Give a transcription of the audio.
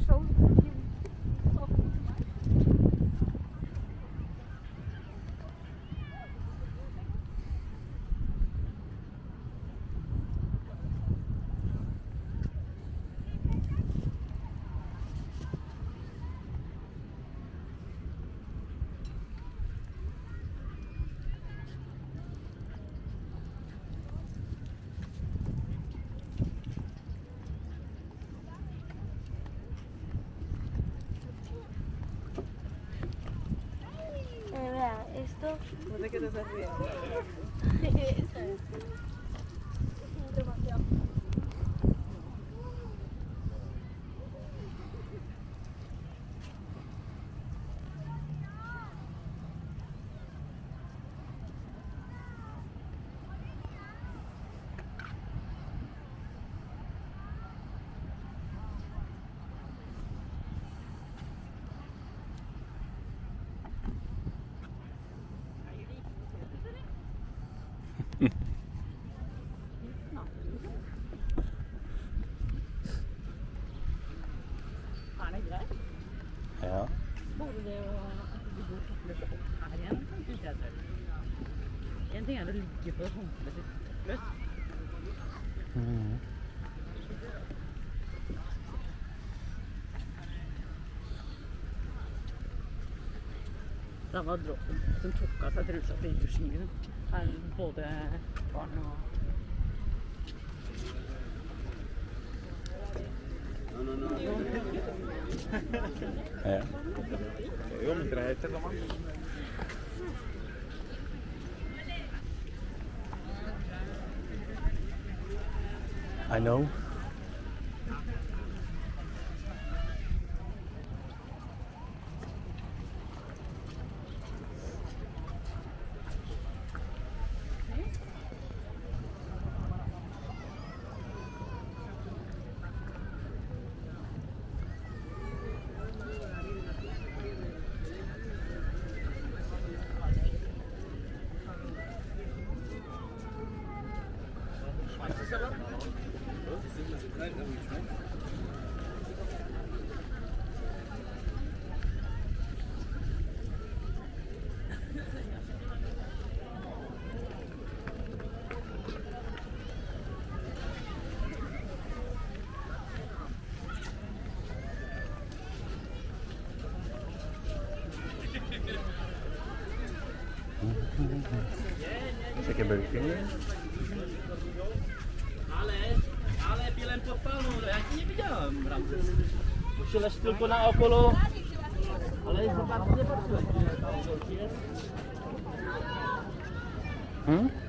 są Mira, esto. No sé qué te estás riendo. Demasiado. Har ni det? Ja. Bare det å at du går toppløs opp her igjen, synes jeg er trøtt. En ting er å ligge på håndkleet sitt toppløs. Mm. Da var dråpen som tok av seg trusa til dusjen. Her både barn og... Ja. Jo, men det heter det, man. I know. Check Burger King. Ale pilem pod palmą, ja ci nie widziałem, Ramzes. Musiałeś tylko naokoło, ale za bardzo nie patrzyłem. Hmm?